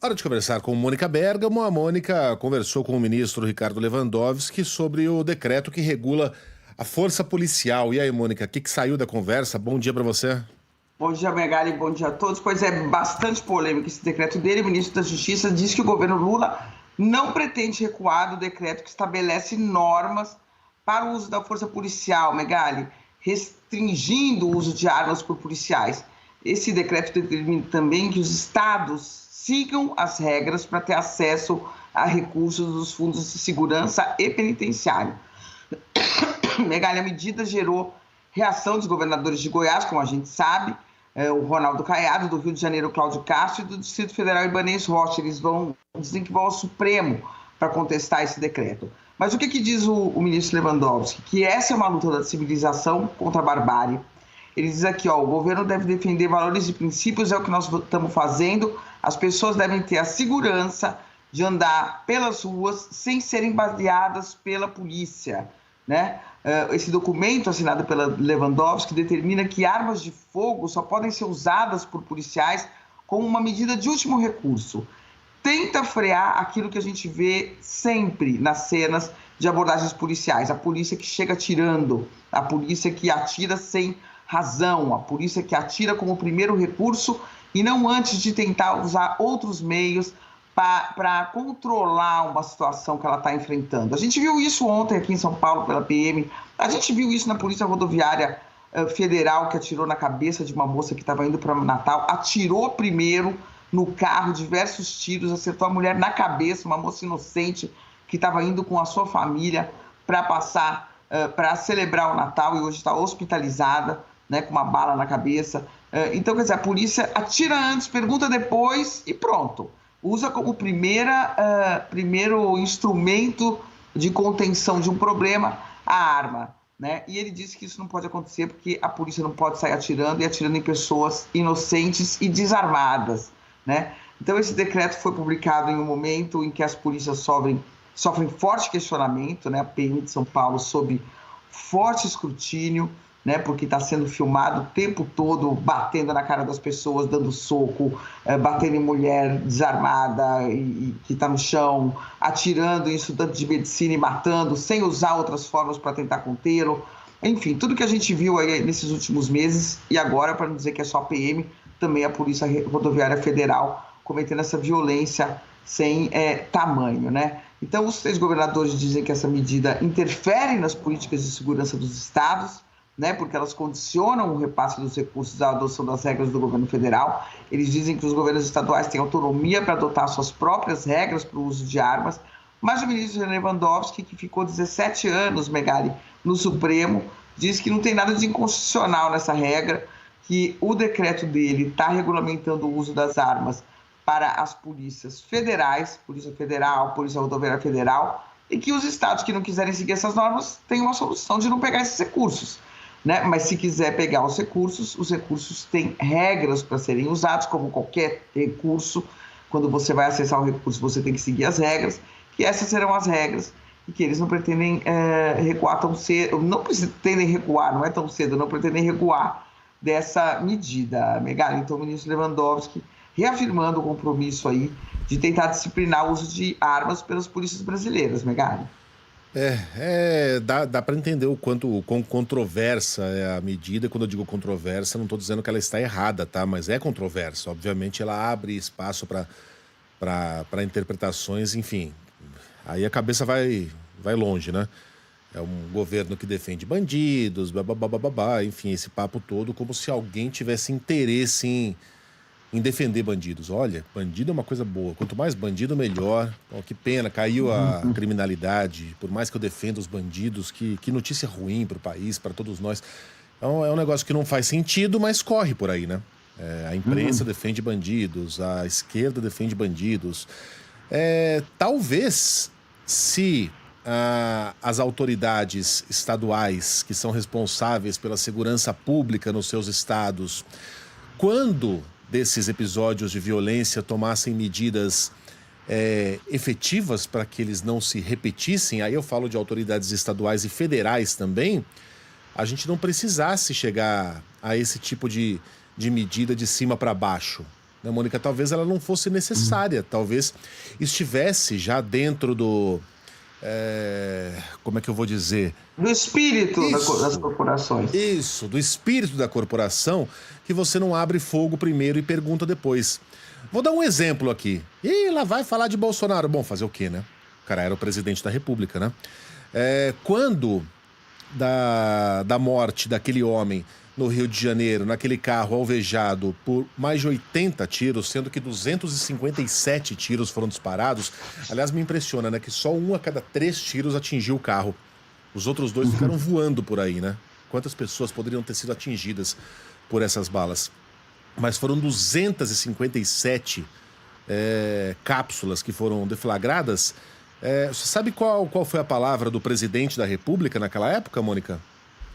Hora de conversar com Mônica Bergamo. A Mônica conversou com o ministro Ricardo Lewandowski sobre o decreto que regula a força policial. E aí, Mônica, o que saiu da conversa? Bom dia para você. Bom dia, Megali, bom dia a todos. Pois é, bastante polêmico esse decreto dele. O ministro da Justiça diz que o governo Lula não pretende recuar do decreto que estabelece normas para o uso da força policial, Megali, restringindo o uso de armas por policiais. Esse decreto determina também que os estados sigam as regras para ter acesso a recursos dos fundos de segurança e penitenciário. Megali, a medida gerou reação dos governadores de Goiás, como a gente sabe, o Ronaldo Caiado, do Rio de Janeiro, Cláudio Castro, e do Distrito Federal, Ibanez Rocha. Eles dizem que vão ao Supremo para contestar esse decreto. Mas o que diz o ministro Lewandowski? Que essa é uma luta da civilização contra a barbárie. Ele diz aqui, o governo deve defender valores e princípios, é o que nós estamos fazendo. As pessoas devem ter a segurança de andar pelas ruas sem serem baleadas pela polícia, né? Esse documento assinado pela Lewandowski determina que armas de fogo só podem ser usadas por policiais como uma medida de último recurso. Tenta frear aquilo que a gente vê sempre nas cenas de abordagens policiais. A polícia que chega atirando, a polícia que atira sem razão, a polícia que atira como primeiro recurso e não antes de tentar usar outros meios para controlar uma situação que ela está enfrentando. A gente viu isso ontem aqui em São Paulo pela PM, a gente viu isso na Polícia Rodoviária Federal, que atirou na cabeça de uma moça que estava indo para Natal, atirou primeiro no carro, diversos tiros, acertou a mulher na cabeça, uma moça inocente que estava indo com a sua família para passar, para celebrar o Natal e hoje está hospitalizada, né, com uma bala na cabeça. Então, quer dizer, a polícia atira antes, pergunta depois e pronto. Usa como primeiro instrumento de contenção de um problema a arma, né? E ele disse que isso não pode acontecer porque a polícia não pode sair atirando e atirando em pessoas inocentes e desarmadas, né? Então, esse decreto foi publicado em um momento em que as polícias sofrem forte questionamento, né? A PM de São Paulo sob forte escrutínio, né, porque está sendo filmado o tempo todo, batendo na cara das pessoas, dando soco, batendo em mulher desarmada e que está no chão, atirando em estudante de medicina e matando, sem usar outras formas para tentar contê-lo. Enfim, tudo que a gente viu aí nesses últimos meses, e agora, para não dizer que é só a PM, também a Polícia Rodoviária Federal cometendo essa violência sem tamanho, né? Então, os 3 governadores dizem que essa medida interfere nas políticas de segurança dos estados, né, porque elas condicionam o repasse dos recursos à adoção das regras do governo federal. Eles dizem que os governos estaduais têm autonomia para adotar suas próprias regras para o uso de armas, mas o ministro Lewandowski, que ficou 17 anos, Megali, no Supremo, diz que não tem nada de inconstitucional nessa regra, que o decreto dele está regulamentando o uso das armas para as polícias federais, Polícia Federal, Polícia Rodoviária Federal, e que os estados que não quiserem seguir essas normas têm uma solução de não pegar esses recursos, né? Mas se quiser pegar os recursos têm regras para serem usados, como qualquer recurso. Quando você vai acessar o recurso, você tem que seguir as regras, que essas serão as regras, e que eles não pretendem recuar tão cedo, não pretendem recuar, não é tão cedo, não pretendem recuar dessa medida, Megali. Então, o ministro Lewandowski reafirmando o compromisso aí de tentar disciplinar o uso de armas pelas polícias brasileiras, Megali. Dá para entender o quão controversa é a medida. Quando eu digo controversa, não estou dizendo que ela está errada, tá? Mas é controversa. Obviamente, ela abre espaço para interpretações, enfim. Aí a cabeça vai longe, né? É um governo que defende bandidos, babá, enfim, esse papo todo, como se alguém tivesse interesse em defender bandidos. Olha, bandido é uma coisa boa. Quanto mais bandido, melhor. Oh, que pena, caiu a criminalidade. Por mais que eu defenda os bandidos, que notícia ruim para o país, para todos nós. Então, é um negócio que não faz sentido, mas corre por aí, né? A imprensa defende bandidos, a esquerda defende bandidos. Talvez, se as autoridades estaduais que são responsáveis pela segurança pública nos seus estados, quando desses episódios de violência tomassem medidas efetivas para que eles não se repetissem, aí eu falo de autoridades estaduais e federais também, a gente não precisasse chegar a esse tipo de medida de cima para baixo. né, Mônica? Talvez ela não fosse necessária, talvez estivesse já dentro do... como é que eu vou dizer? Do espírito das corporações. Isso, do espírito da corporação, que você não abre fogo primeiro e pergunta depois. Vou dar um exemplo aqui. Ih, lá vai falar de Bolsonaro. Bom, fazer o quê, né? O cara era o presidente da República, né? Quando da morte daquele homem no Rio de Janeiro, naquele carro alvejado por mais de 80 tiros, sendo que 257 tiros foram disparados. Aliás, me impressiona, né? Que só 1 a cada 3 tiros atingiu o carro. Os outros 2 ficaram voando por aí, né? Quantas pessoas poderiam ter sido atingidas por essas balas? Mas foram 257 cápsulas que foram deflagradas. Você sabe qual foi a palavra do presidente da República naquela época, Mônica?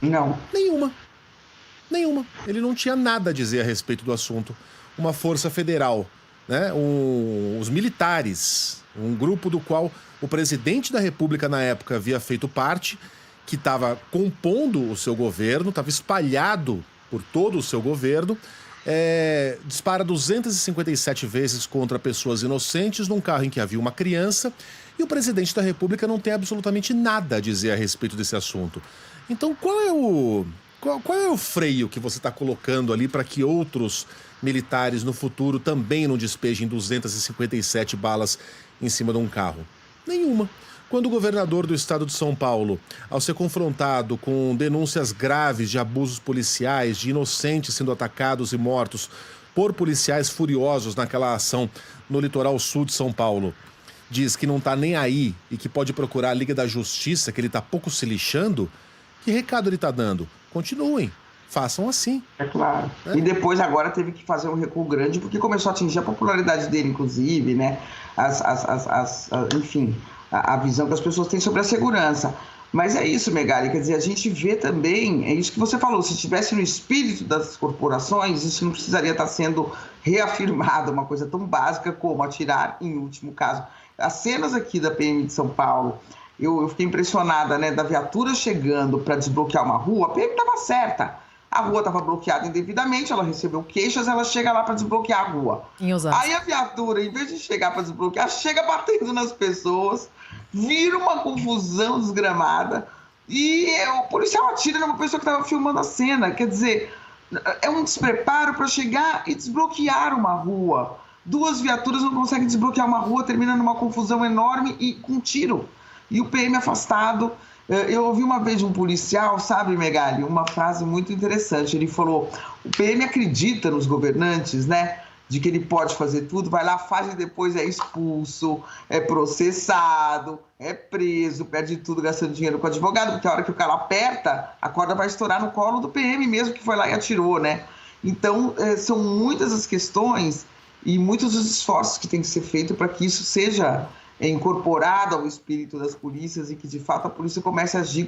Não. Nenhuma. Ele não tinha nada a dizer a respeito do assunto. Uma força federal, né? Os militares, um grupo do qual o presidente da República na época havia feito parte, que estava compondo o seu governo, estava espalhado por todo o seu governo, dispara 257 vezes contra pessoas inocentes num carro em que havia uma criança, e o presidente da República não tem absolutamente nada a dizer a respeito desse assunto. Então, qual é o freio que você está colocando ali para que outros militares no futuro também não despejem 257 balas em cima de um carro? Nenhuma. Quando o governador do estado de São Paulo, ao ser confrontado com denúncias graves de abusos policiais, de inocentes sendo atacados e mortos por policiais furiosos naquela ação no litoral sul de São Paulo, diz que não está nem aí e que pode procurar a Liga da Justiça, que ele está pouco se lixando, que recado ele está dando? Continuem, façam assim. É claro. E depois agora teve que fazer um recuo grande porque começou a atingir a popularidade dele, inclusive, né? Enfim, a visão que as pessoas têm sobre a segurança. Mas é isso, Megali, quer dizer, a gente vê também, é isso que você falou, se estivesse no espírito das corporações, isso não precisaria estar sendo reafirmado, uma coisa tão básica como atirar em último caso. As cenas aqui da PM de São Paulo, eu fiquei impressionada, né, da viatura chegando para desbloquear uma rua, a PM estava certa. A rua estava bloqueada indevidamente, ela recebeu queixas, ela chega lá para desbloquear a rua. Aí a viatura, em vez de chegar para desbloquear, chega batendo nas pessoas, vira uma confusão desgramada e o policial atira numa pessoa que estava filmando a cena. Quer dizer, é um despreparo para chegar e desbloquear uma rua. 2 viaturas não conseguem desbloquear uma rua, termina numa confusão enorme e com tiro. E o PM afastado. Eu ouvi uma vez de um policial, sabe, Megali, uma frase muito interessante. Ele falou, o PM acredita nos governantes, né? De que ele pode fazer tudo, vai lá, faz e depois é expulso, é processado, é preso, perde tudo gastando dinheiro com advogado, porque a hora que o cara aperta, a corda vai estourar no colo do PM mesmo, que foi lá e atirou, né? Então, são muitas as questões e muitos os esforços que tem que ser feito para que isso seja incorporado ao espírito das polícias e que, de fato, a polícia comece a agir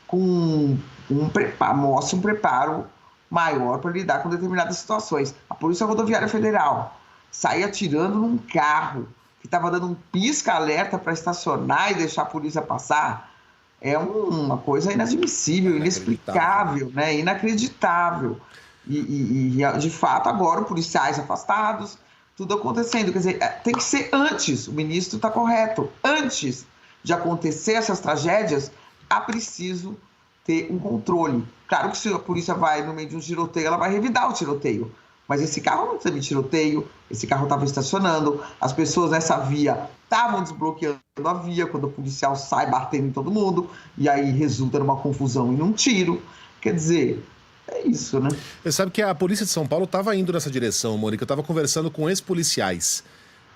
com um preparo, mostre um preparo maior para lidar com determinadas situações. A Polícia Rodoviária Federal sair atirando num carro que estava dando um pisca-alerta para estacionar e deixar a polícia passar é uma coisa inadmissível, inexplicável, né? Inacreditável. E, de fato, agora policiais afastados, tudo acontecendo. Quer dizer, tem que ser antes, o ministro está correto, antes de acontecer essas tragédias, há preciso ter um controle. Claro que se a polícia vai no meio de um tiroteio, ela vai revidar o tiroteio. Mas esse carro não teve tiroteio, esse carro estava estacionando, as pessoas nessa via estavam desbloqueando a via quando o policial sai batendo em todo mundo, e aí resulta numa confusão e num tiro. Quer dizer, é isso, né? Você sabe que a Polícia de São Paulo estava indo nessa direção, Mônica. Eu estava conversando com ex-policiais,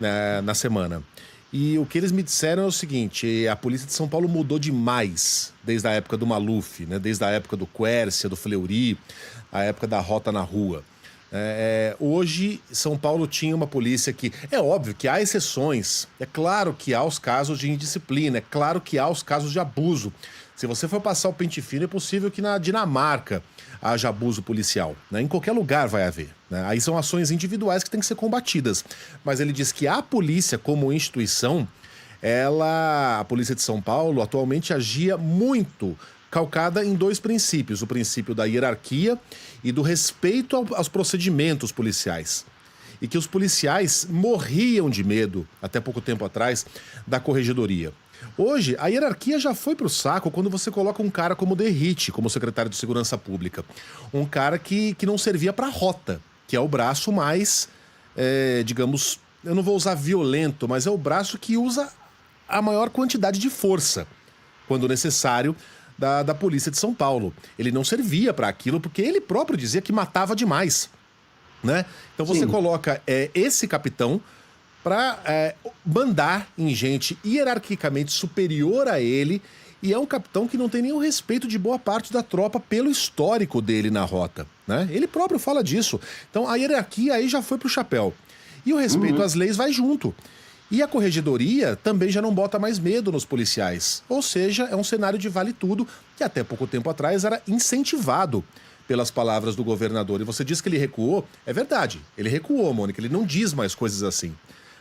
né, na semana. E o que eles me disseram é o seguinte, a Polícia de São Paulo mudou demais desde a época do Maluf, né? Desde a época do Quércia, do Fleury, a época da Rota na Rua. Hoje, São Paulo tinha uma polícia que... É óbvio que há exceções, é claro que há os casos de indisciplina, é claro que há os casos de abuso. Se você for passar o pente fino, é possível que na Dinamarca haja abuso policial, né? Em qualquer lugar vai haver, né? Aí são ações individuais que têm que ser combatidas. Mas ele diz que a polícia, como instituição, a Polícia de São Paulo atualmente agia muito calcada em 2 princípios: o princípio da hierarquia e do respeito aos procedimentos policiais. e que os policiais morriam de medo, até pouco tempo atrás, da corregedoria. Hoje, a hierarquia já foi pro saco quando você coloca um cara como Derrite, como secretário de Segurança Pública. Um cara que não servia pra rota, que é o braço mais, digamos, eu não vou usar violento, mas é o braço que usa a maior quantidade de força, quando necessário, da Polícia de São Paulo. Ele não servia para aquilo porque ele próprio dizia que matava demais, né? Então você coloca esse capitão para mandar em gente hierarquicamente superior a ele, e é um capitão que não tem nenhum respeito de boa parte da tropa pelo histórico dele na rota, né? Ele próprio fala disso. Então a hierarquia aí já foi pro chapéu. E o respeito às leis vai junto. E a corregedoria também já não bota mais medo nos policiais. Ou seja, é um cenário de vale tudo que até pouco tempo atrás era incentivado pelas palavras do governador. E você diz que ele recuou. É verdade, ele recuou, Mônica. Ele não diz mais coisas assim.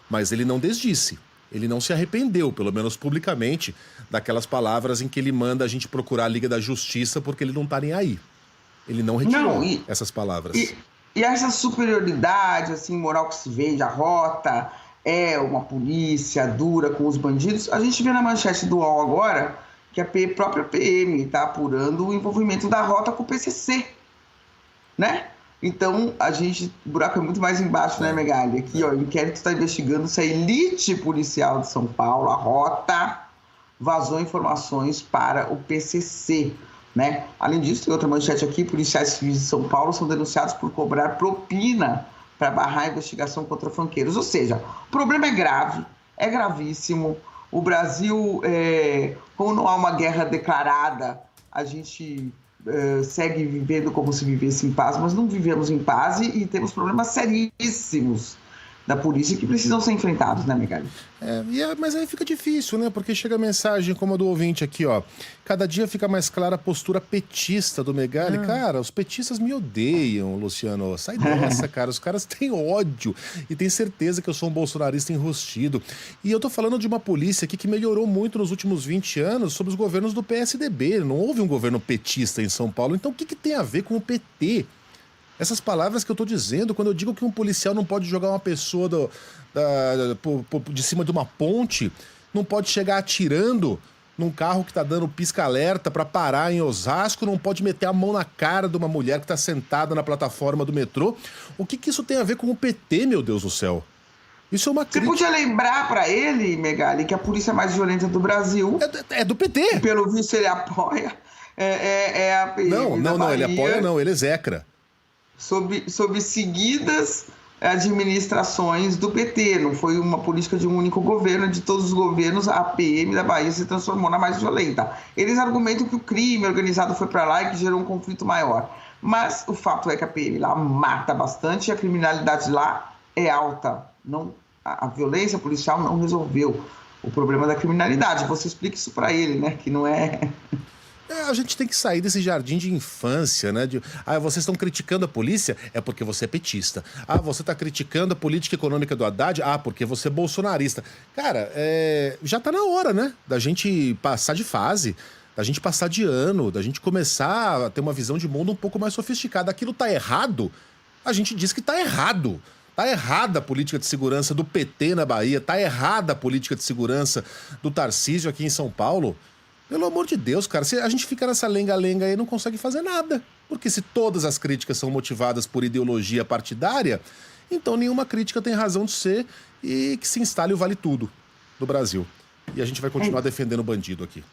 Mas ele não desdisse. Ele não se arrependeu, pelo menos publicamente, daquelas palavras em que ele manda a gente procurar a Liga da Justiça porque ele não tá nem aí. Ele não retirou essas palavras. E essa superioridade assim, moral que se vende, a rota... é uma polícia dura com os bandidos. A gente vê na manchete do UOL agora que a própria PM está apurando o envolvimento da rota com o PCC, né? Então, o buraco é muito mais embaixo, né, Megali? Aqui, ó, o inquérito está investigando se a elite policial de São Paulo, a rota, vazou informações para o PCC, né? Além disso, tem outra manchete aqui, policiais civis de São Paulo são denunciados por cobrar propina para barrar a investigação contra funkeiros. Ou seja, o problema é grave, é gravíssimo. O Brasil, como não há uma guerra declarada, a gente segue vivendo como se vivesse em paz, mas não vivemos em paz e temos problemas seríssimos da polícia que precisam ser enfrentados, né, Megali? Mas aí fica difícil, né? Porque chega a mensagem como a do ouvinte aqui, ó. Cada dia fica mais clara a postura petista do Megali. Cara, os petistas me odeiam, Luciano. Sai dessa, cara. Os caras têm ódio e têm certeza que eu sou um bolsonarista enrustido. E eu tô falando de uma polícia aqui que melhorou muito nos últimos 20 anos sob os governos do PSDB. Não houve um governo petista em São Paulo. Então o que tem a ver com o PT? Essas palavras que eu tô dizendo, quando eu digo que um policial não pode jogar uma pessoa de cima de uma ponte, não pode chegar atirando num carro que tá dando pisca-alerta pra parar em Osasco, não pode meter a mão na cara de uma mulher que tá sentada na plataforma do metrô. O que isso tem a ver com o PT, meu Deus do céu? Isso é uma crítica. Você podia lembrar pra ele, Megali, que a polícia mais violenta do Brasil... É do PT. Pelo visto ele apoia. A PM Não, ele apoia não, ele execra. Sob seguidas administrações do PT. Não foi uma política de um único governo, de todos os governos, a PM da Bahia se transformou na mais violenta. Eles argumentam que o crime organizado foi para lá e que gerou um conflito maior. Mas o fato é que a PM lá mata bastante e a criminalidade lá é alta. A violência policial não resolveu o problema da criminalidade. Você explica isso para ele, né? Que não é... A gente tem que sair desse jardim de infância, né? Vocês estão criticando a polícia? É porque você é petista. Você está criticando a política econômica do Haddad? Porque você é bolsonarista. Cara, já tá na hora, né? Da gente passar de fase, da gente passar de ano, da gente começar a ter uma visão de mundo um pouco mais sofisticada. Aquilo tá errado, a gente diz que tá errado. Tá errada a política de segurança do PT na Bahia, tá errada a política de segurança do Tarcísio aqui em São Paulo. Pelo amor de Deus, cara, se a gente fica nessa lenga-lenga aí, não consegue fazer nada. Porque se todas as críticas são motivadas por ideologia partidária, então nenhuma crítica tem razão de ser e que se instale o vale tudo do Brasil. E a gente vai continuar defendendo o bandido aqui.